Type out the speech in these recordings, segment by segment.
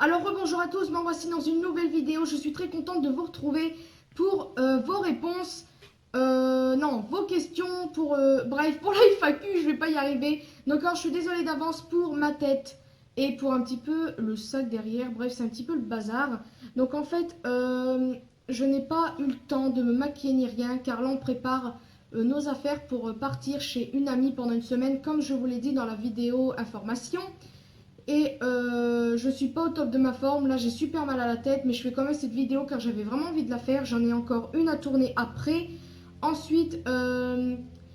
Alors rebonjour à tous, me voici dans une nouvelle vidéo. Je suis très contente de vous retrouver pour vos réponses, non, vos questions, bref, pour la FAQ, je vais pas y arriver. Donc alors, je suis désolée d'avance pour ma tête et pour un petit peu le sac derrière. Bref, c'est un petit peu le bazar. Donc en fait, je n'ai pas eu le temps de me maquiller ni rien, car là on prépare nos affaires pour partir chez une amie pendant une semaine, comme je vous l'ai dit dans la vidéo information. Et je suis pas au top de ma forme, là j'ai super mal à la tête, mais je fais quand même cette vidéo car j'avais vraiment envie de la faire. J'en ai encore une à tourner après. Ensuite,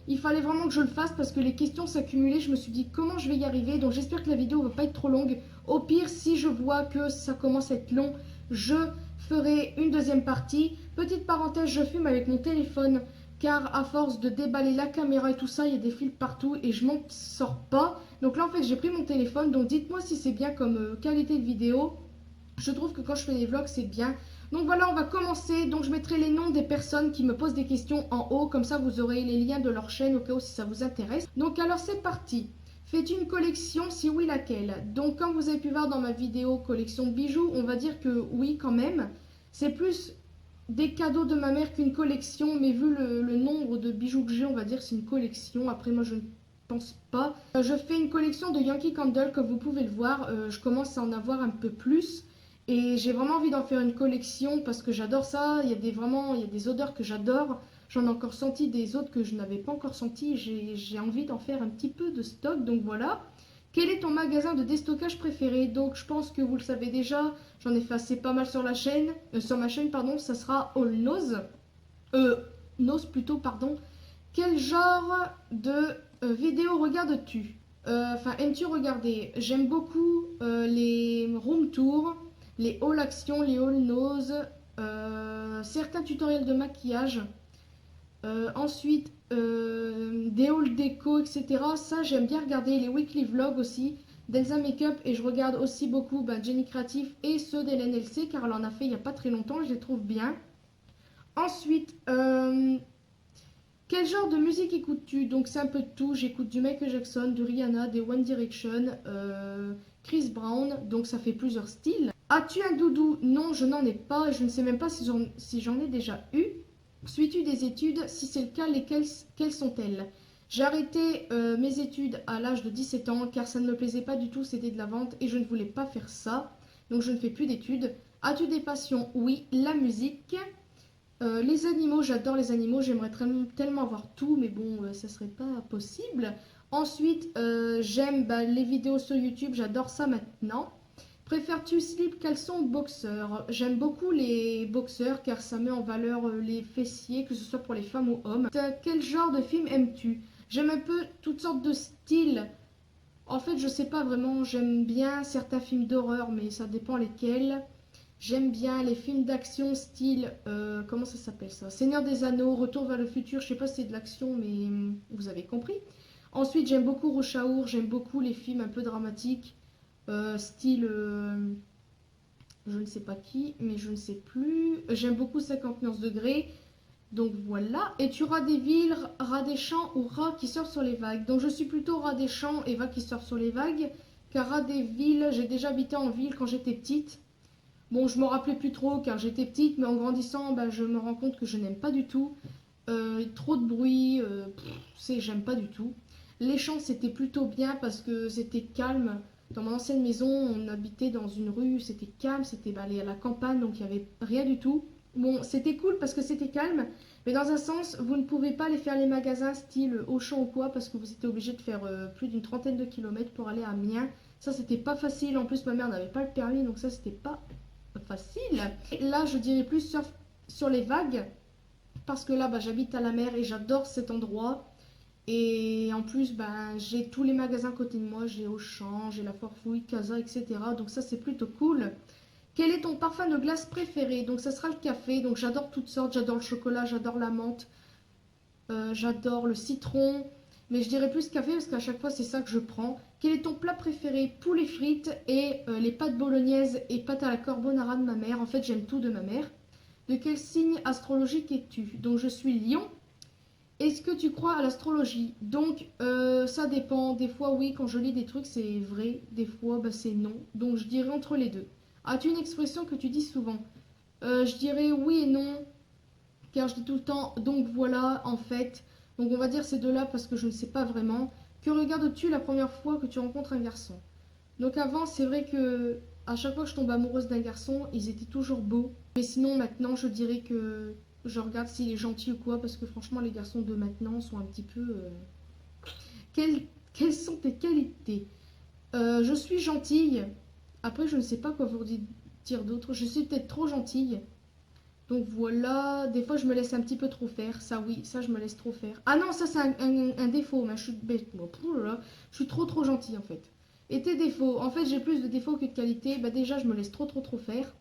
il fallait vraiment que je le fasse parce que les questions s'accumulaient. Je me suis dit comment je vais y arriver, donc j'espère que la vidéo va pas être trop longue. Au pire, si je vois que ça commence à être long, je ferai une deuxième partie. Petite parenthèse, je fume avec mon téléphone car à force de déballer la caméra et tout ça, il y a des fils partout et je m'en sors pas. Donc là en fait j'ai pris mon téléphone, donc dites-moi si c'est bien comme qualité de vidéo. Je trouve que quand je fais des vlogs c'est bien. Donc voilà, on va commencer. Donc je mettrai les noms des personnes qui me posent des questions en haut, comme ça vous aurez les liens de leur chaîne au cas où si ça vous intéresse. Donc alors c'est parti. Faites une collection, si oui laquelle? Donc comme vous avez pu voir dans ma vidéo collection de bijoux, on va dire que oui quand même. C'est plus des cadeaux de ma mère qu'une collection, mais vu le nombre de bijoux que j'ai, on va dire que c'est une collection. Après moi je ne pense pas. Je fais une collection de Yankee Candle, comme vous pouvez le voir. Je commence à en avoir un peu plus. Et j'ai vraiment envie d'en faire une collection parce que j'adore ça. Il y a des odeurs que j'adore. J'en ai encore senti des autres que je n'avais pas encore senti. J'ai envie d'en faire un petit peu de stock. Donc voilà. Quel est ton magasin de déstockage préféré? Donc je pense que vous le savez déjà. J'en ai fait assez pas mal sur la chaîne. Sur ma chaîne, pardon. Ça sera All Nose. Nose plutôt, pardon. Quel genre de vidéo regardes-tu? Enfin, aimes-tu regarder? J'aime beaucoup les room tours, les haul action, les haul nose, certains tutoriels de maquillage. Ensuite, des hauls déco, etc. Ça, j'aime bien regarder les weekly vlogs aussi d'Elsa Makeup et je regarde aussi beaucoup Jenny Creative et ceux d'LNLC car elle en a fait il n'y a pas très longtemps et je les trouve bien. Ensuite, quel genre de musique écoutes-tu? Donc c'est un peu de tout. J'écoute du Michael Jackson, du Rihanna, des One Direction, Chris Brown. Donc ça fait plusieurs styles. As-tu un doudou? Non, je n'en ai pas. Je ne sais même pas si j'en ai déjà eu. Suis-tu des études? Si c'est le cas, quelles sont-elles? J'ai arrêté mes études à l'âge de 17 ans car ça ne me plaisait pas du tout. C'était de la vente et je ne voulais pas faire ça. Donc je ne fais plus d'études. As-tu des passions? Oui, la musique. Les animaux, j'adore les animaux, j'aimerais tellement avoir tout, mais bon, ça serait pas possible. Ensuite, j'aime les vidéos sur YouTube, j'adore ça maintenant. Préfères-tu slip, caleçon ou boxeur? J'aime beaucoup les boxeurs car ça met en valeur les fessiers, que ce soit pour les femmes ou hommes. Quel genre de film aimes-tu? J'aime un peu toutes sortes de styles. En fait, je sais pas vraiment, j'aime bien certains films d'horreur, mais ça dépend lesquels. J'aime bien les films d'action style, comment ça s'appelle ça? Seigneur des Anneaux, Retour vers le futur, je sais pas si c'est de l'action, mais vous avez compris. Ensuite, j'aime beaucoup Rush Hour, j'aime beaucoup les films un peu dramatiques, style, je ne sais pas qui, mais je ne sais plus. J'aime beaucoup 50 nuances degrés, donc voilà. Et tu ras des villes, ras des champs ou ras qui surfent sur les vagues? Donc je suis plutôt ras des champs et ras qui surfent sur les vagues, car ras des villes, j'ai déjà habité en ville quand j'étais petite. Bon, je me rappelais plus trop car j'étais petite, mais en grandissant, je me rends compte que je n'aime pas du tout. Trop de bruit, j'aime pas du tout. Les champs, c'était plutôt bien parce que c'était calme. Dans mon ancienne maison, on habitait dans une rue, c'était calme, c'était à la campagne, donc il n'y avait rien du tout. Bon, c'était cool parce que c'était calme, mais dans un sens, vous ne pouvez pas aller faire les magasins style Auchan ou quoi parce que vous étiez obligé de faire plus d'une trentaine de kilomètres pour aller à Amiens. Ça, c'était pas facile. En plus, ma mère n'avait pas le permis, donc ça, c'était pas facile. Et là, je dirais plus surf sur les vagues parce que là, j'habite à la mer et j'adore cet endroit. Et en plus, j'ai tous les magasins à côté de moi. J'ai Auchan, j'ai la Forfouille, Casa, etc. Donc ça, c'est plutôt cool. Quel est ton parfum de glace préféré? Donc ça sera le café. Donc j'adore toutes sortes. J'adore le chocolat, j'adore la menthe, j'adore le citron. Mais je dirais plus café parce qu'à chaque fois, c'est ça que je prends. Quel est ton plat préféré? Poulet frites et les pâtes bolognaises et pâtes à la carbonara de ma mère. En fait, j'aime tout de ma mère. De quel signe astrologique es-tu? Donc je suis Lion. Est-ce que tu crois à l'astrologie? Donc ça dépend. Des fois oui, quand je lis des trucs c'est vrai. Des fois c'est non. Donc je dirais entre les deux. As-tu une expression que tu dis souvent? Je dirais oui et non, car je dis tout le temps donc voilà, en fait. Donc on va dire ces deux-là parce que je ne sais pas vraiment. Que regardes-tu la première fois que tu rencontres un garçon? Donc avant, c'est vrai que à chaque fois que je tombe amoureuse d'un garçon, ils étaient toujours beaux. Mais sinon, maintenant, je dirais que je regarde s'il est gentil ou quoi, parce que franchement, les garçons de maintenant sont un petit peu. Quelles, quelles sont tes qualités? Je suis gentille. Après, je ne sais pas quoi vous dire d'autre. Je suis peut-être trop gentille. Donc voilà, des fois je me laisse un petit peu trop faire. Ça oui, ça je me laisse trop faire. Ah non, ça c'est un défaut. Mais je suis bête. Bon, je suis trop gentille en fait. Et tes défauts? En fait, j'ai plus de défauts que de qualités. Bah déjà, je me laisse trop faire.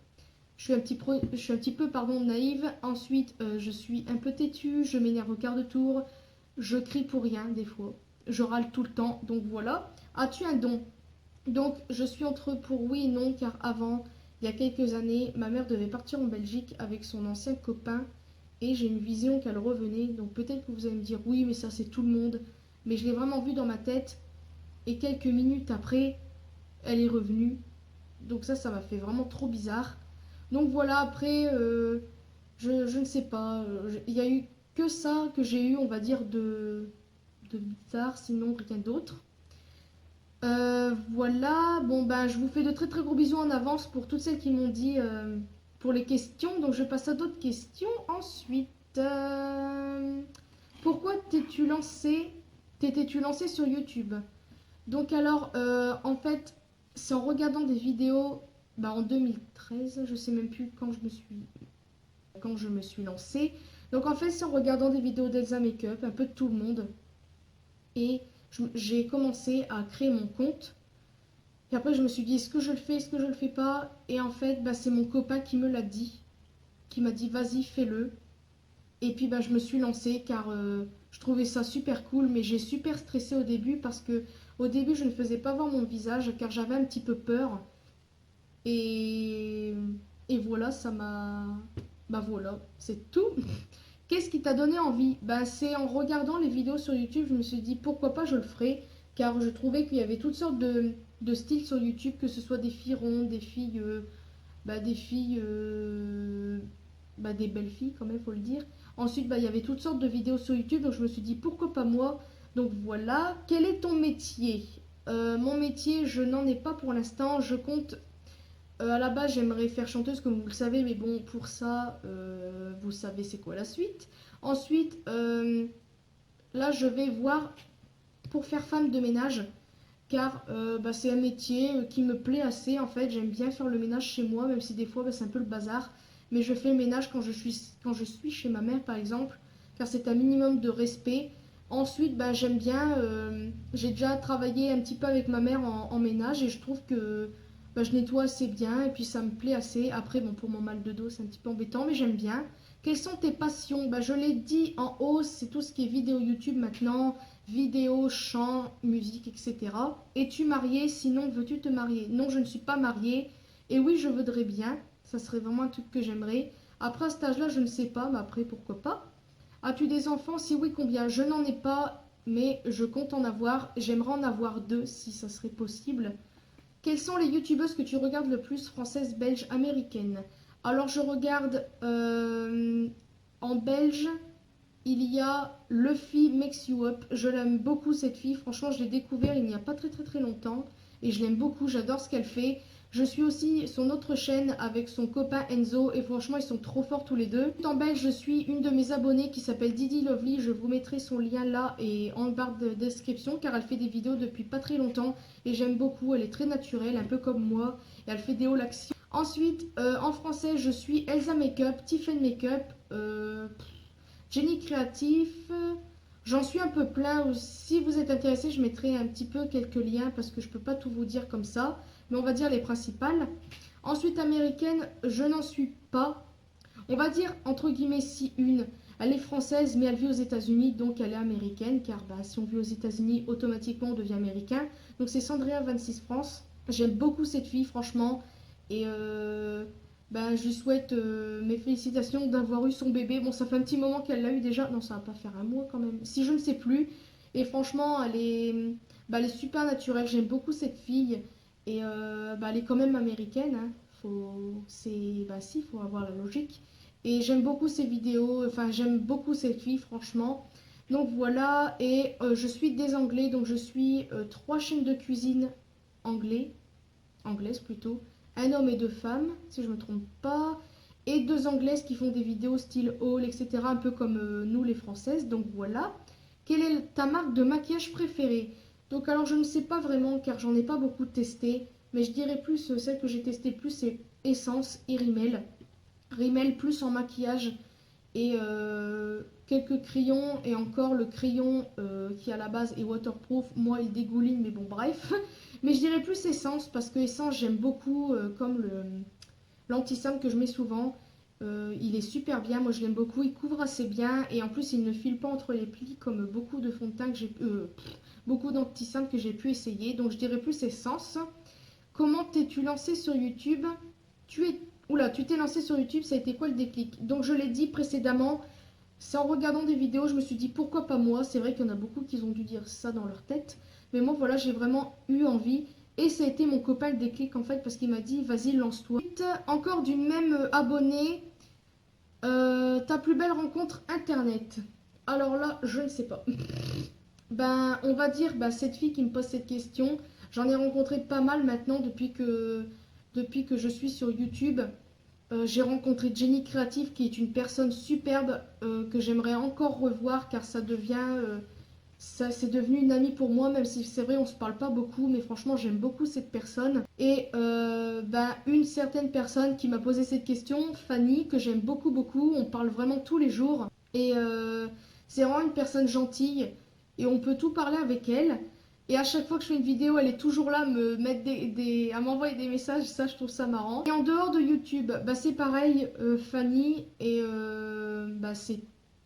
Je suis un petit peu pardon, naïve. Ensuite, je suis un peu têtue. Je m'énerve au quart de tour. Je crie pour rien des fois. Je râle tout le temps. Donc voilà. As-tu un don? Donc je suis entre pour oui et non car avant, il y a quelques années, ma mère devait partir en Belgique avec son ancien copain et j'ai une vision qu'elle revenait. Donc peut-être que vous allez me dire oui mais ça c'est tout le monde. Mais je l'ai vraiment vu dans ma tête et quelques minutes après, elle est revenue. Donc ça m'a fait vraiment trop bizarre. Donc voilà, après, je ne sais pas. Il y a eu que ça que j'ai eu, on va dire, de bizarre, sinon rien d'autre. Voilà, bon ben je vous fais de très gros bisous en avance pour toutes celles qui m'ont dit pour les questions. Donc je passe à d'autres questions. Ensuite, pourquoi t'étais-tu lancé sur YouTube? Donc alors, en fait, c'est en regardant des vidéos en 2013, je sais même plus quand je me suis lancée. Donc en fait, c'est en regardant des vidéos d'Elsa Makeup, un peu de tout le monde, et j'ai commencé à créer mon compte. Et après, je me suis dit, est-ce que je le fais, est-ce que je le fais pas? Et en fait, c'est mon copain qui me l'a dit, qui m'a dit, vas-y, fais-le. Et puis, je me suis lancée car je trouvais ça super cool, mais j'ai super stressé au début parce que au début, je ne faisais pas voir mon visage car j'avais un petit peu peur. Et, et voilà, ça m'a. Voilà, c'est tout. Qu'est-ce qui t'a donné envie? C'est en regardant les vidéos sur YouTube, je me suis dit pourquoi pas je le ferai, car je trouvais qu'il y avait toutes sortes de styles sur YouTube, que ce soit des filles rondes, des filles, des belles filles quand même, faut le dire. Ensuite, il y avait toutes sortes de vidéos sur YouTube, donc je me suis dit pourquoi pas moi. Donc voilà. Quel est ton métier? Mon métier, je n'en ai pas pour l'instant. Je compte. À la base, j'aimerais faire chanteuse, comme vous le savez, mais bon, pour ça, vous savez c'est quoi la suite. Ensuite, là, je vais voir pour faire femme de ménage, car c'est un métier qui me plaît assez. En fait, j'aime bien faire le ménage chez moi, même si des fois, c'est un peu le bazar. Mais je fais le ménage quand je suis chez ma mère, par exemple, car c'est un minimum de respect. Ensuite, j'aime bien. J'ai déjà travaillé un petit peu avec ma mère en ménage et je trouve que je nettoie assez bien et puis ça me plaît assez. Après, bon, pour mon mal de dos, c'est un petit peu embêtant, mais j'aime bien. Quelles sont tes passions? Je l'ai dit en haut, c'est tout ce qui est vidéo YouTube maintenant, vidéo, chant, musique, etc. Es-tu mariée? Sinon, veux-tu te marier? Non, je ne suis pas mariée. Et oui, je voudrais bien. Ça serait vraiment un truc que j'aimerais. Après, à cet âge-là, je ne sais pas, mais après, pourquoi pas? As-tu des enfants? Si oui, combien? Je n'en ai pas, mais je compte en avoir. J'aimerais en avoir deux si ça serait possible. Quelles sont les youtubeuses que tu regardes le plus, françaises, belges, américaines? Alors je regarde en belge, il y a Luffy Makes You Up. Je l'aime beaucoup cette fille. Franchement, je l'ai découvert il n'y a pas très longtemps et je l'aime beaucoup. J'adore ce qu'elle fait. Je suis aussi son autre chaîne avec son copain Enzo et franchement, ils sont trop forts tous les deux. En belge, je suis une de mes abonnées qui s'appelle Didi Lovely. Je vous mettrai son lien là et en barre de description car elle fait des vidéos depuis pas très longtemps et j'aime beaucoup. Elle est très naturelle, un peu comme moi et elle fait des hauts actions. Ensuite, en français, je suis Elsa Makeup, Tiffen Makeup. Génie créatif, j'en suis un peu plein. Si vous êtes intéressé, je mettrai un petit peu quelques liens parce que je ne peux pas tout vous dire comme ça. Mais on va dire les principales. Ensuite, américaine, je n'en suis pas. On va dire entre guillemets si une. Elle est française, mais elle vit aux États-Unis, donc elle est américaine. Car si on vit aux États-Unis, automatiquement on devient américain. Donc c'est Sandria 26 France. J'aime beaucoup cette fille, franchement. Et je lui souhaite mes félicitations d'avoir eu son bébé. Bon, ça fait un petit moment qu'elle l'a eu déjà. Non, ça va pas faire un mois quand même. Si je ne sais plus. Et franchement, elle est super naturelle. J'aime beaucoup cette fille. Et elle est quand même américaine, hein. Si, faut avoir la logique. Et j'aime beaucoup ses vidéos, enfin j'aime beaucoup cette fille franchement. Donc voilà, et je suis des Anglais, donc je suis 3 chaînes de cuisine anglaises plutôt, un homme et 2 femmes, si je me trompe pas, et 2 Anglaises qui font des vidéos style haul, etc., un peu comme nous les Françaises. Donc voilà. Quelle est ta marque de maquillage préférée? Donc alors je ne sais pas vraiment car j'en ai pas beaucoup testé, mais je dirais plus celle que j'ai testée plus c'est Essence et Rimmel. Rimmel plus en maquillage et quelques crayons et encore le crayon qui à la base est waterproof, moi il dégouline mais bon bref. Mais je dirais plus Essence parce que Essence j'aime beaucoup comme l'anti-cerne que je mets souvent. Il est super bien, moi je l'aime beaucoup, il couvre assez bien et en plus il ne file pas entre les plis comme beaucoup de fond de teint que j'ai beaucoup d'anti-cerne que j'ai pu essayer. Donc je dirais plus Essence. Comment t'es-tu lancé sur YouTube? Tu es Oula, tu t'es lancé sur YouTube, ça a été quoi le déclic? Donc je l'ai dit précédemment, c'est en regardant des vidéos, je me suis dit pourquoi pas moi. C'est vrai qu'il y en a beaucoup qui ont dû dire ça dans leur tête. Mais moi voilà, j'ai vraiment eu envie. Et ça a été mon copain le déclic en fait parce qu'il m'a dit vas-y lance-toi. Encore du même abonné, ta plus belle rencontre internet. Alors là, je ne sais pas. Ben, on va dire, cette fille qui me pose cette question, j'en ai rencontré pas mal maintenant depuis que je suis sur YouTube. J'ai rencontré Jenny Creative qui est une personne superbe que j'aimerais encore revoir car c'est devenu une amie pour moi, même si c'est vrai on se parle pas beaucoup, mais franchement j'aime beaucoup cette personne. Et une certaine personne qui m'a posé cette question, Fanny, que j'aime beaucoup beaucoup, on parle vraiment tous les jours. Et c'est vraiment une personne gentille et on peut tout parler avec elle. Et à chaque fois que je fais une vidéo, elle est toujours là à me mettre à m'envoyer des messages, ça je trouve ça marrant. Et en dehors de YouTube, c'est pareil, Fanny, et c'est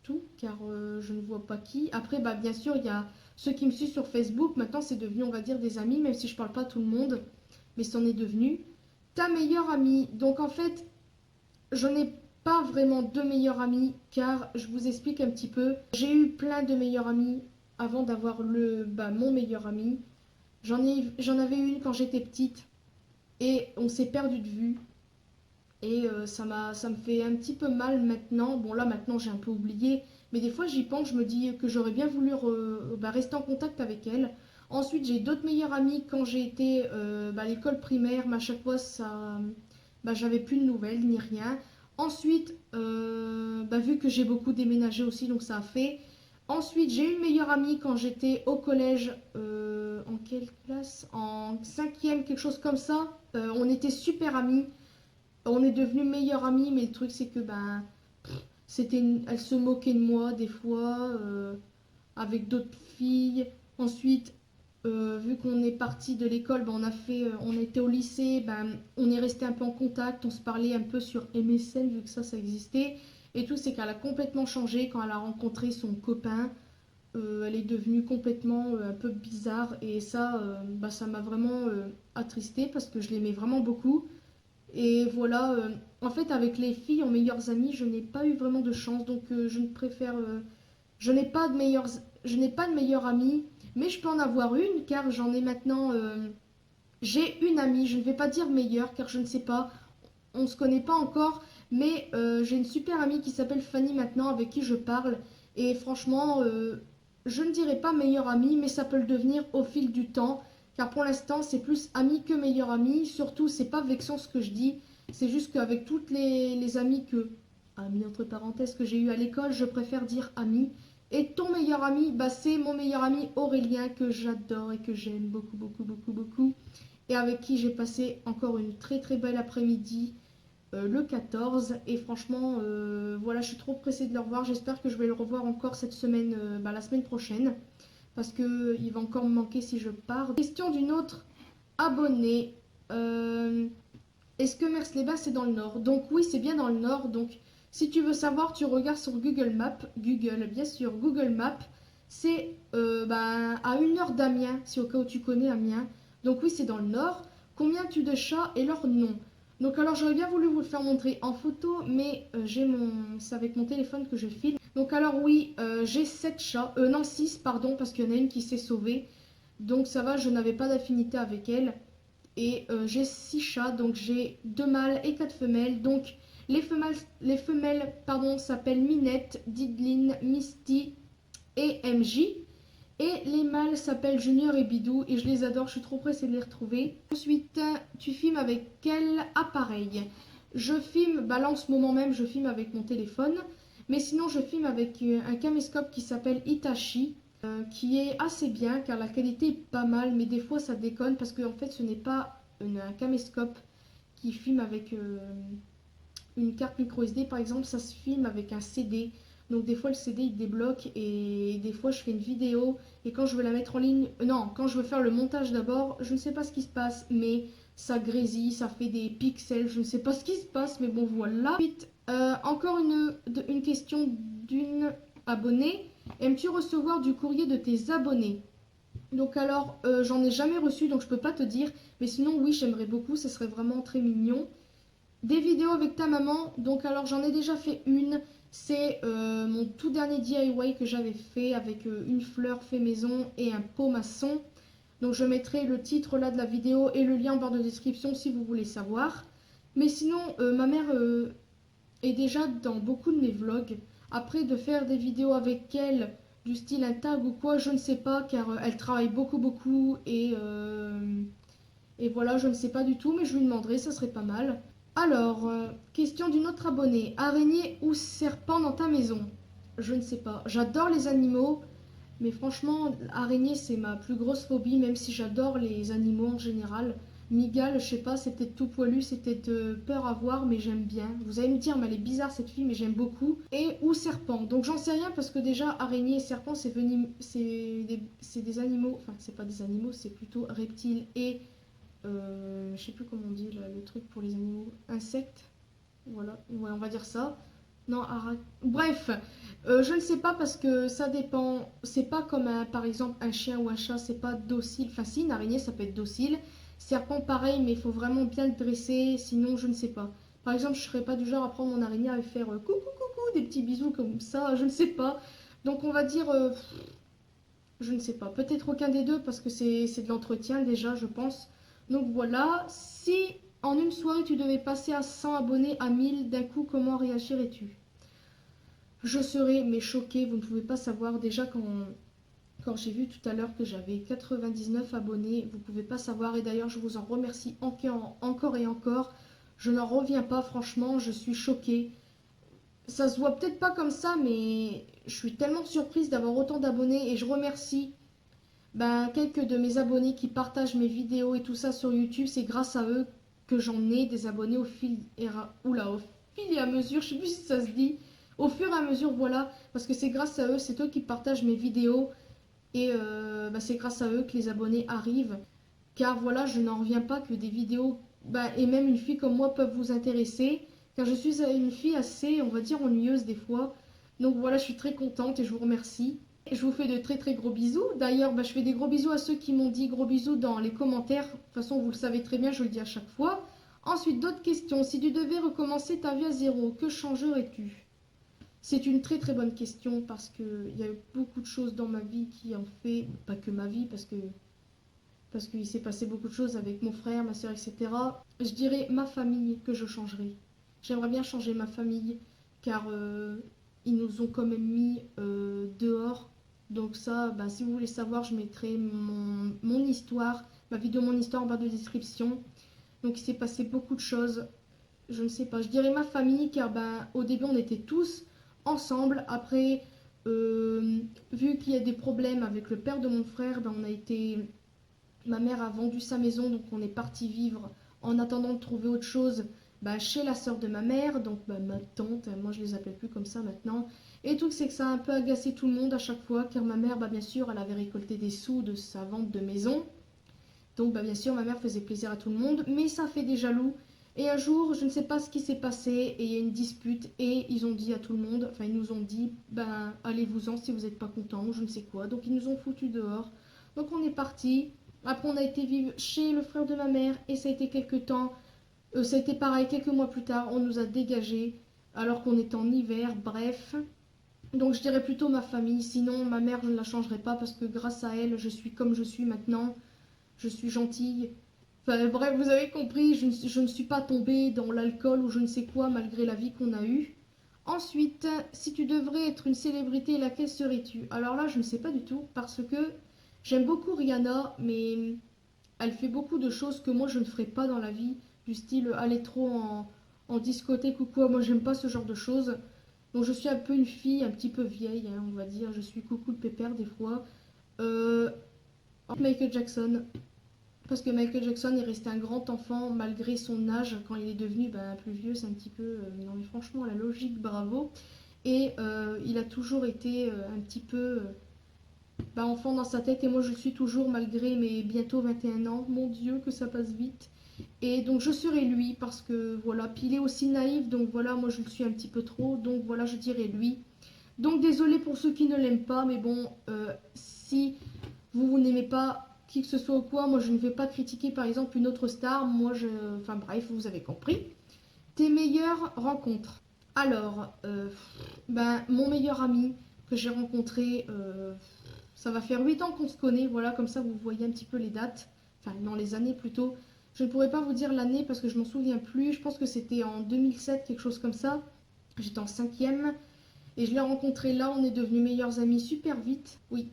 tout, car je ne vois pas qui. Après, bien sûr, il y a ceux qui me suivent sur Facebook, maintenant c'est devenu, on va dire, des amis, même si je parle pas à tout le monde, mais c'en est devenu. Ta meilleure amie, donc en fait, je n'ai pas vraiment de meilleure amie, car je vous explique un petit peu. J'ai eu plein de meilleures amies avant d'avoir mon meilleur ami. J'en avais une quand j'étais petite et on s'est perdu de vue. Et ça me fait un petit peu mal maintenant. Bon là maintenant j'ai un peu oublié, mais des fois j'y pense, je me dis que j'aurais bien voulu rester en contact avec elle. Ensuite j'ai d'autres meilleures amies quand j'ai été à l'école primaire, mais à chaque fois j'avais plus de nouvelles ni rien. Ensuite, vu que j'ai beaucoup déménagé aussi, donc ça a fait. Ensuite, j'ai une meilleure amie quand j'étais au collège. En quelle classe? En cinquième, quelque chose comme ça. On était super amis. On est devenus meilleures amies, mais le truc c'est que elle se moquait de moi des fois avec d'autres filles. Ensuite, vu qu'on est parti de l'école, on était au lycée, on est resté un peu en contact, on se parlait un peu sur MSN vu que ça existait. Et tout, c'est qu'elle a complètement changé quand elle a rencontré son copain. Elle est devenue complètement un peu bizarre et ça m'a vraiment attristée parce que je l'aimais vraiment beaucoup. Et voilà, en fait, avec les filles en meilleures amies, je n'ai pas eu vraiment de chance, donc je n'ai pas de meilleure amie, mais je peux en avoir une car j'en ai maintenant. J'ai une amie, je ne vais pas dire meilleure car je ne sais pas, on ne se connaît pas encore, mais j'ai une super amie qui s'appelle Fanny maintenant avec qui je parle. Et franchement, je ne dirais pas meilleure amie, mais ça peut le devenir au fil du temps. Car pour l'instant, c'est plus amie que meilleure amie. Surtout, c'est pas vexant ce que je dis. C'est juste qu'avec toutes les amies amies entre parenthèses, que j'ai eu à l'école, je préfère dire amie. Et ton meilleur ami, c'est mon meilleur ami Aurélien que j'adore et que j'aime beaucoup, beaucoup, beaucoup, beaucoup. Et avec qui j'ai passé encore une très très belle après-midi le 14. Et franchement, voilà, je suis trop pressée de le revoir. J'espère que je vais le revoir encore cette semaine, la semaine prochaine. Parce qu'il va encore me manquer si je pars. Question d'une autre abonnée. Est-ce que Mers-les-Bains c'est dans le nord? Donc oui, c'est bien dans le nord. Donc si tu veux savoir, tu regardes sur Google Maps. Google, bien sûr, Google Maps. C'est à 1 heure d'Amiens, si au cas où tu connais Amiens. Donc oui, c'est dans le nord. Combien tu de chats et leur nom? Donc alors j'aurais bien voulu vous le faire montrer en photo, mais c'est avec mon téléphone que je filme. Donc alors oui, j'ai 7 chats, non 6 pardon, parce qu'il y en a une qui s'est sauvée. Donc ça va, je n'avais pas d'affinité avec elle. et j'ai 6 chats, donc j'ai 2 mâles et 4 femelles. Donc les femelles pardon, s'appellent Minette, Didline, Misty et MJ. Et les mâles s'appellent Junior et Bidou et je les adore, je suis trop pressée de les retrouver. Ensuite, tu filmes avec quel appareil? Je filme, bah là en ce moment même, je filme avec mon téléphone. Mais sinon, je filme avec un caméscope qui s'appelle Hitachi, qui est assez bien car la qualité est pas mal, mais des fois ça déconne parce que en fait ce n'est pas un caméscope qui filme avec une carte micro SD par exemple, ça se filme avec un CD. Donc des fois le CD il débloque et des fois je fais une vidéo et quand je veux la mettre en ligne, non, quand je veux faire le montage d'abord, je ne sais pas ce qui se passe, mais ça grésille, ça fait des pixels, je ne sais pas ce qui se passe, mais bon voilà. Ensuite, encore une question d'une abonnée. Aimes-tu recevoir du courrier de tes abonnés? Donc alors, j'en ai jamais reçu, donc je peux pas te dire, mais sinon oui, j'aimerais beaucoup, ça serait vraiment très mignon. Des vidéos avec ta maman, donc alors j'en ai déjà fait une, c'est mon tout dernier DIY que j'avais fait avec une fleur fait maison et un pot maçon. Donc je mettrai le titre là de la vidéo et le lien en barre de description si vous voulez savoir. Mais sinon, ma mère est déjà dans beaucoup de mes vlogs. Après, de faire des vidéos avec elle, du style un tag ou quoi, je ne sais pas, car elle travaille beaucoup et voilà, je ne sais pas du tout, mais je lui demanderai, ça serait pas mal. Alors, question d'une autre abonnée. Araignée ou serpent dans ta maison? Je ne sais pas. J'adore les animaux, mais franchement, araignée, c'est ma plus grosse phobie, même si j'adore les animaux en général. Miguel, je sais pas, c'est peut-être tout poilu, c'est peut-être peur à voir, mais j'aime bien. Vous allez me dire, mais elle est bizarre cette fille, mais j'aime beaucoup. Et ou serpent. Donc j'en sais rien parce que déjà, araignée et serpent, c'est des animaux. Enfin, c'est pas des animaux, c'est plutôt reptiles et je sais plus comment on dit là, le truc pour les animaux. Insectes. Voilà, ouais, on va dire ça. Non, bref, je ne sais pas parce que ça dépend. C'est pas comme par exemple un chien ou un chat, c'est pas docile. Enfin, si, une araignée, ça peut être docile. Serpent, pareil, mais il faut vraiment bien le dresser, sinon, je ne sais pas. Par exemple, je serais pas du genre à prendre mon araignée et faire coucou, coucou, des petits bisous comme ça, je ne sais pas. Donc, on va dire, je ne sais pas. Peut-être aucun des deux parce que c'est de l'entretien déjà, je pense. Donc voilà, si en une soirée tu devais passer à 100 abonnés à 1000 d'un coup, comment réagirais-tu? Je serais mais choquée, vous ne pouvez pas savoir déjà quand j'ai vu tout à l'heure que j'avais 99 abonnés, vous ne pouvez pas savoir et d'ailleurs je vous en remercie encore et encore. Je n'en reviens pas franchement, je suis choquée. Ça se voit peut-être pas comme ça mais je suis tellement surprise d'avoir autant d'abonnés et je remercie quelques de mes abonnés qui partagent mes vidéos et tout ça sur YouTube. C'est grâce à eux que j'en ai des abonnés au fil et à mesure, je sais plus si ça se dit, au fur et à mesure, voilà, parce que c'est grâce à eux, c'est eux qui partagent mes vidéos et c'est grâce à eux que les abonnés arrivent. Car voilà, je n'en reviens pas que des vidéos, et même une fille comme moi peuvent vous intéresser, car je suis une fille assez, on va dire, ennuyeuse des fois. Donc voilà, je suis très contente et je vous remercie. Je vous fais de très très gros bisous. D'ailleurs, je fais des gros bisous à ceux qui m'ont dit gros bisous dans les commentaires. De toute façon, vous le savez très bien, je le dis à chaque fois. Ensuite, d'autres questions. Si tu devais recommencer ta vie à zéro, que changerais-tu? C'est une très très bonne question parce qu'il y a eu beaucoup de choses dans ma vie qui ont fait, pas que ma vie, parce qu'il s'est passé beaucoup de choses avec mon frère, ma soeur, etc. Je dirais ma famille que je changerais. J'aimerais bien changer ma famille car ils nous ont quand même mis dehors. Donc ça, si vous voulez savoir, je mettrai mon histoire, ma vidéo, mon histoire en barre de description. Donc il s'est passé beaucoup de choses. Je ne sais pas, je dirais ma famille car au début on était tous ensemble. Après, vu qu'il y a des problèmes avec le père de mon frère, ma mère a vendu sa maison, donc on est parti vivre en attendant de trouver autre chose chez la sœur de ma mère, donc ma tante, moi je les appelle plus comme ça maintenant. Et le truc c'est que ça a un peu agacé tout le monde à chaque fois, car ma mère, bien sûr, elle avait récolté des sous de sa vente de maison. Donc bien sûr, ma mère faisait plaisir à tout le monde, mais ça fait des jaloux. Et un jour, je ne sais pas ce qui s'est passé, et il y a une dispute, et ils ont dit à tout le monde, enfin ils nous ont dit, allez-vous-en si vous n'êtes pas contents, ou je ne sais quoi. Donc ils nous ont foutus dehors. Donc on est parti. Après, on a été vivre chez le frère de ma mère et ça a été quelques temps. Ça a été pareil, quelques mois plus tard, on nous a dégagés alors qu'on était en hiver. Bref. Donc, je dirais plutôt ma famille. Sinon, ma mère, je ne la changerai pas parce que grâce à elle, je suis comme je suis maintenant. Je suis gentille. Enfin bref, vous avez compris, je ne suis pas tombée dans l'alcool ou je ne sais quoi malgré la vie qu'on a eue. Ensuite, si tu devrais être une célébrité, laquelle serais-tu? Alors là, je ne sais pas du tout parce que j'aime beaucoup Rihanna, mais elle fait beaucoup de choses que moi je ne ferais pas dans la vie, du style aller trop en discothèque ou quoi. Moi, j'aime pas ce genre de choses. Donc je suis un peu une fille un petit peu vieille, hein, on va dire. Je suis coucou le pépère des fois. Euh, Michael Jackson. Parce que Michael Jackson est resté un grand enfant malgré son âge. Quand il est devenu plus vieux, c'est un petit peu... non mais franchement, la logique, bravo. Et il a toujours été un petit peu enfant dans sa tête. Et moi, je le suis toujours malgré mes bientôt 21 ans. Mon Dieu, que ça passe vite. Et donc, je serai lui parce que voilà. Puis il est aussi naïf. Donc voilà, moi, je le suis un petit peu trop. Donc voilà, je dirais lui. Donc désolé pour ceux qui ne l'aiment pas. Mais bon, si vous n'aimez pas qui que ce soit ou quoi, moi je ne vais pas critiquer par exemple une autre star, moi je... Enfin bref, vous avez compris. Tes meilleures rencontres. Alors, mon meilleur ami que j'ai rencontré, ça va faire 8 ans qu'on se connaît, voilà, comme ça vous voyez un petit peu les dates, enfin non les années plutôt. Je ne pourrais pas vous dire l'année parce que je m'en souviens plus, je pense que c'était en 2007, quelque chose comme ça. J'étais en cinquième et je l'ai rencontré là, on est devenus meilleurs amis super vite, oui,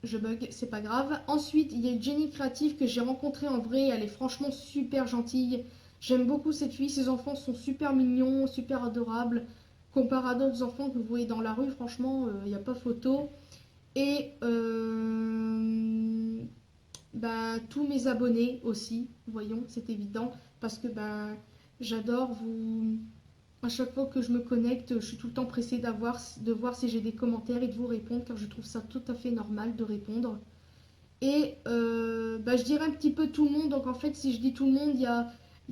je bug, c'est pas grave. Ensuite, il y a Jenny Créative que j'ai rencontrée en vrai, elle est franchement super gentille. J'aime beaucoup cette fille, ses enfants sont super mignons, super adorables. Comparé à d'autres enfants que vous voyez dans la rue, franchement, il n'y a pas photo. Et tous mes abonnés aussi, voyons, c'est évident, parce que j'adore vous... À chaque fois que je me connecte, je suis tout le temps pressée de voir si j'ai des commentaires et de vous répondre, car je trouve ça tout à fait normal de répondre. Et je dirais un petit peu tout le monde. Donc en fait, si je dis tout le monde, il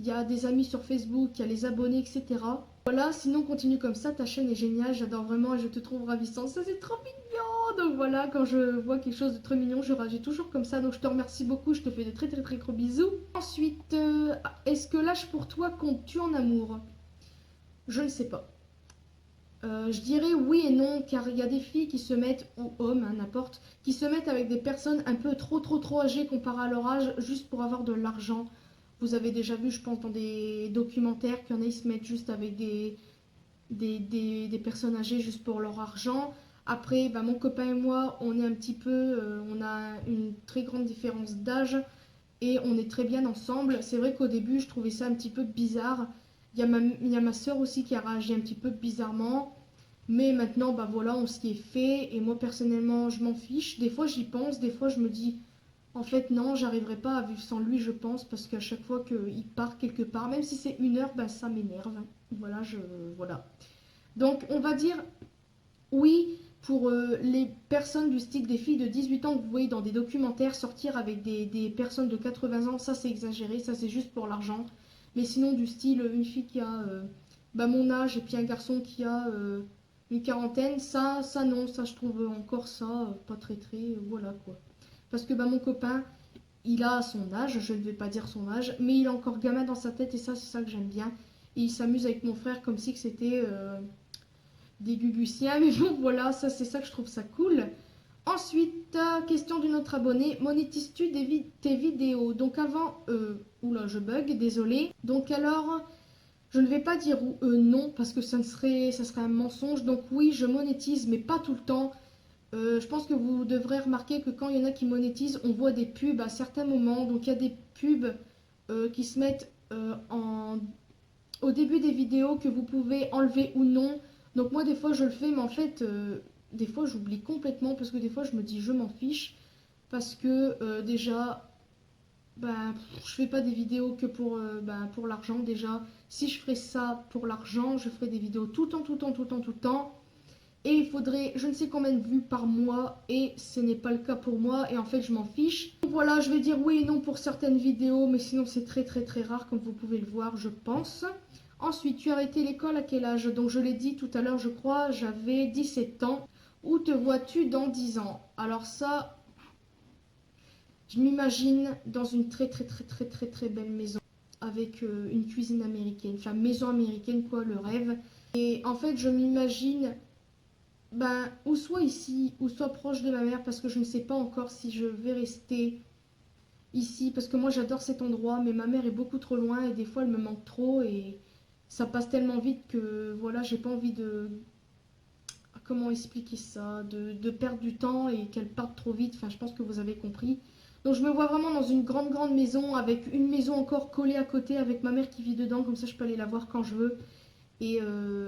y a des amis sur Facebook, il y a les abonnés, etc. Voilà, sinon continue comme ça, ta chaîne est géniale, j'adore vraiment et je te trouve ravissant. Ça c'est trop mignon. Donc voilà, quand je vois quelque chose de très mignon, je réagis toujours comme ça. Donc je te remercie beaucoup, je te fais de très très très gros bisous. Ensuite, est-ce que l'âge pour toi compte-tu en amour? Je ne sais pas. Je dirais oui et non, car il y a des filles qui se mettent, ou hommes, hein, n'importe, qui se mettent avec des personnes un peu trop âgées comparé à leur âge, juste pour avoir de l'argent. Vous avez déjà vu, je pense, dans des documentaires qu'il y en a, ils se mettent juste avec des personnes âgées juste pour leur argent. Après, mon copain et moi, on est un petit peu, on a une très grande différence d'âge et on est très bien ensemble. C'est vrai qu'au début, je trouvais ça un petit peu bizarre. Il y a ma soeur aussi qui a réagi un petit peu bizarrement. Mais maintenant, voilà, on s'y est fait. Et moi, personnellement, je m'en fiche. Des fois, j'y pense. Des fois, je me dis, en fait, non, j'arriverai pas à vivre sans lui, je pense. Parce qu'à chaque fois qu'il part quelque part, même si c'est 1 heure, ça m'énerve. Voilà, voilà. Donc, on va dire oui pour les personnes du style des filles de 18 ans que vous voyez dans des documentaires sortir avec des personnes de 80 ans. Ça, c'est exagéré. Ça, c'est juste pour l'argent. Mais sinon, du style une fille qui a mon âge et puis un garçon qui a une quarantaine, ça non, ça je trouve encore ça pas très très, voilà quoi. Parce que mon copain, il a son âge, je ne vais pas dire son âge, mais il est encore gamin dans sa tête et ça c'est ça que j'aime bien. Et il s'amuse avec mon frère comme si que c'était des gugusiens, mais bon voilà, ça c'est ça que je trouve ça cool. Ensuite, question d'une autre abonnée, monétises-tu tes vidéos? Donc avant, oula je bug, désolé. Donc alors, je ne vais pas dire non parce que ça serait un mensonge. Donc oui, je monétise, mais pas tout le temps. Je pense que vous devrez remarquer que quand il y en a qui monétisent, on voit des pubs à certains moments. Donc il y a des pubs qui se mettent au début des vidéos que vous pouvez enlever ou non. Donc moi des fois je le fais, mais en fait des fois j'oublie complètement parce que des fois je me dis je m'en fiche parce que déjà je fais pas des vidéos que pour l'argent déjà. Si je ferais ça pour l'argent, je ferais des vidéos tout le temps, tout le temps, tout le temps, tout le temps. Et il faudrait je ne sais combien de vues par mois et ce n'est pas le cas pour moi et en fait je m'en fiche. Donc voilà, je vais dire oui et non pour certaines vidéos, mais sinon c'est très très très rare comme vous pouvez le voir, je pense. Ensuite, tu as arrêté l'école à quel âge? Donc je l'ai dit tout à l'heure, je crois, j'avais 17 ans. Où te vois-tu dans 10 ans? Alors ça, je m'imagine dans une très très très très très très belle maison avec une cuisine américaine, enfin maison américaine quoi, le rêve. Et en fait, je m'imagine ou soit ici, ou soit proche de ma mère parce que je ne sais pas encore si je vais rester ici parce que moi j'adore cet endroit, mais ma mère est beaucoup trop loin et des fois elle me manque trop et ça passe tellement vite que voilà, j'ai pas envie de. Comment expliquer ça, de perdre du temps et qu'elle parte trop vite. Enfin, je pense que vous avez compris. Donc je me vois vraiment dans une grande grande maison avec une maison encore collée à côté avec ma mère qui vit dedans, comme ça je peux aller la voir quand je veux et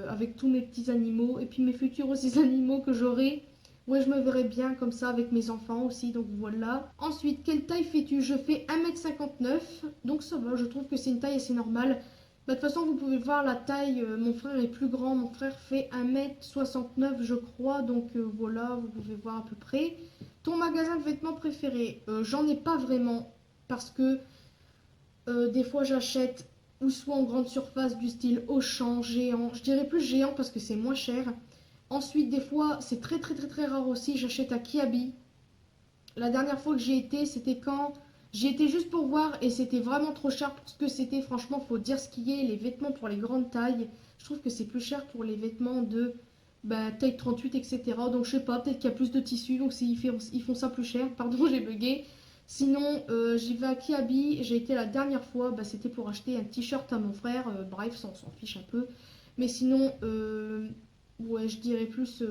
avec tous mes petits animaux et puis mes futurs aussi animaux que j'aurai. Ouais, je me verrais bien comme ça avec mes enfants aussi, donc voilà. Ensuite, quelle taille fais-tu? Je fais 1,59 m, donc ça va, je trouve que c'est une taille assez normale. Bah, de toute façon, vous pouvez voir la taille, mon frère est plus grand, mon frère fait 1,69 m je crois, donc voilà, vous pouvez voir à peu près. Ton magasin de vêtements préféré? J'en ai pas vraiment, parce que des fois j'achète ou soit en grande surface du style Auchan, Géant, je dirais plus Géant parce que c'est moins cher. Ensuite, des fois, c'est très très très très rare aussi, j'achète à Kiabi. La dernière fois que j'y étais, c'était quand j'y étais juste pour voir et c'était vraiment trop cher pour ce que c'était. Franchement, faut dire ce qui est, les vêtements pour les grandes tailles. Je trouve que c'est plus cher pour les vêtements de taille 38, etc. Donc je sais pas, peut-être qu'il y a plus de tissus, donc ils font ça plus cher. Pardon, j'ai bugué. Sinon, j'y vais à Kiabi. J'ai été la dernière fois, c'était pour acheter un t-shirt à mon frère. Bref, ça on s'en fiche un peu. Mais sinon, ouais, je dirais plus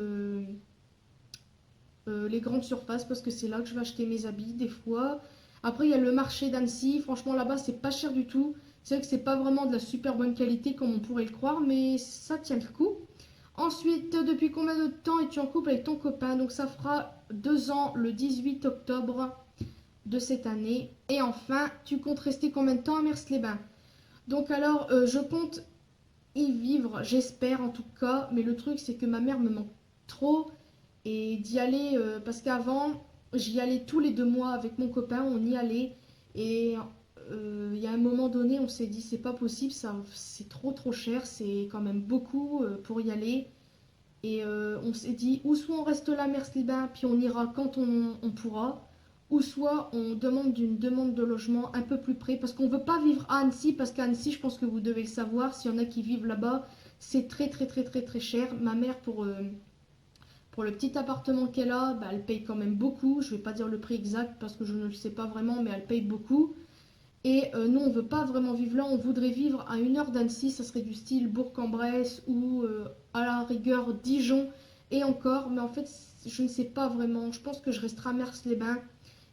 les grandes surfaces parce que c'est là que je vais acheter mes habits des fois. Après, il y a le marché d'Annecy. Franchement, là-bas, c'est pas cher du tout. C'est vrai que c'est pas vraiment de la super bonne qualité comme on pourrait le croire, mais ça tient le coup. Ensuite, depuis combien de temps es-tu en couple avec ton copain? Donc, ça fera 2 ans le 18 octobre de cette année. Et enfin, tu comptes rester combien de temps à Mers-les-Bains? Donc, alors, je compte y vivre, j'espère en tout cas. Mais le truc, c'est que ma mère me manque trop et d'y aller parce qu'avant j'y allais tous les 2 mois avec mon copain, on y allait et il y a un moment donné on s'est dit c'est pas possible, ça c'est trop trop cher, c'est quand même beaucoup pour y aller et on s'est dit ou soit on reste là Mers-les-Bains puis on ira quand on pourra ou soit on demande une demande de logement un peu plus près parce qu'on veut pas vivre à Annecy parce qu'à Annecy je pense que vous devez le savoir, s'il y en a qui vivent là-bas c'est très très très très très cher. Ma mère pour le petit appartement qu'elle a, elle paye quand même beaucoup. Je ne vais pas dire le prix exact parce que je ne le sais pas vraiment, mais elle paye beaucoup. Et nous, on ne veut pas vraiment vivre là. On voudrait vivre à 1 heure d'Annecy. Ça serait du style Bourg-en-Bresse ou à la rigueur Dijon et encore. Mais en fait, je ne sais pas vraiment. Je pense que je resterai à Mers-les-Bains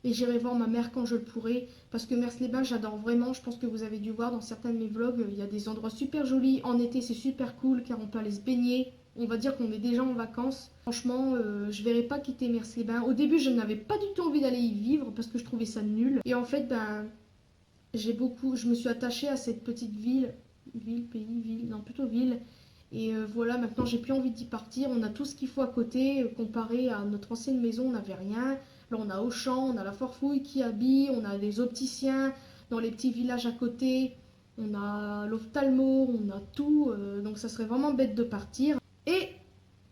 et j'irai voir ma mère quand je le pourrai. Parce que Mers-les-Bains, j'adore vraiment. Je pense que vous avez dû voir dans certains de mes vlogs, il y a des endroits super jolis. En été, c'est super cool car on peut aller se baigner. On va dire qu'on est déjà en vacances. Franchement, je verrai pas quitter Mers-les-Bains. Au début, je n'avais pas du tout envie d'aller y vivre parce que je trouvais ça nul. Et en fait, je me suis attachée à cette petite ville, non plutôt ville. Et voilà, maintenant j'ai plus envie d'y partir. On a tout ce qu'il faut à côté, comparé à notre ancienne maison, on n'avait rien. Là, on a Auchan, on a la Forfouille qui habille, on a des opticiens dans les petits villages à côté, on a l'ophtalmo, on a tout. Donc ça serait vraiment bête de partir. Et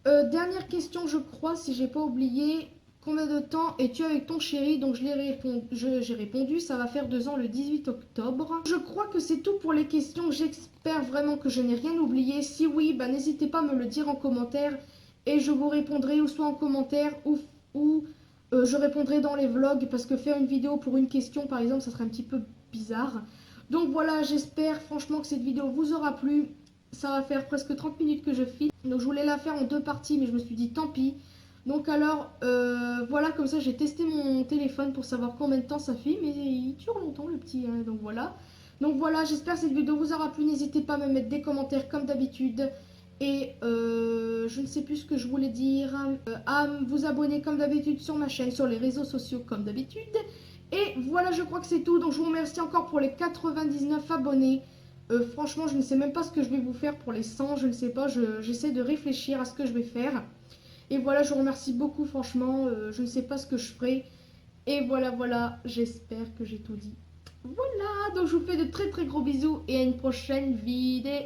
dernière question, je crois, si j'ai pas oublié. Combien de temps es-tu avec ton chéri? Donc j'ai répondu, ça va faire 2 ans le 18 octobre. Je crois que c'est tout pour les questions. J'espère vraiment que je n'ai rien oublié. Si oui, n'hésitez pas à me le dire en commentaire et je vous répondrai ou soit en commentaire ou je répondrai dans les vlogs parce que faire une vidéo pour une question par exemple, ça serait un petit peu bizarre. Donc voilà, j'espère franchement que cette vidéo vous aura plu. Ça va faire presque 30 minutes que je filme. Donc je voulais la faire en 2 parties mais je me suis dit tant pis. Donc alors, voilà, comme ça j'ai testé mon téléphone pour savoir combien de temps ça fait, mais il dure longtemps le petit, hein, donc voilà. Donc voilà, j'espère que cette vidéo vous aura plu, n'hésitez pas à me mettre des commentaires comme d'habitude. Et je ne sais plus ce que je voulais dire, à vous abonner comme d'habitude sur ma chaîne, sur les réseaux sociaux comme d'habitude. Et voilà, je crois que c'est tout, donc je vous remercie encore pour les 99 abonnés. Franchement, je ne sais même pas ce que je vais vous faire pour les 100, je ne sais pas, j'essaie de réfléchir à ce que je vais faire. Et voilà, je vous remercie beaucoup, franchement, je ne sais pas ce que je ferai. Et voilà, j'espère que j'ai tout dit. Voilà, donc je vous fais de très très gros bisous et à une prochaine vidéo.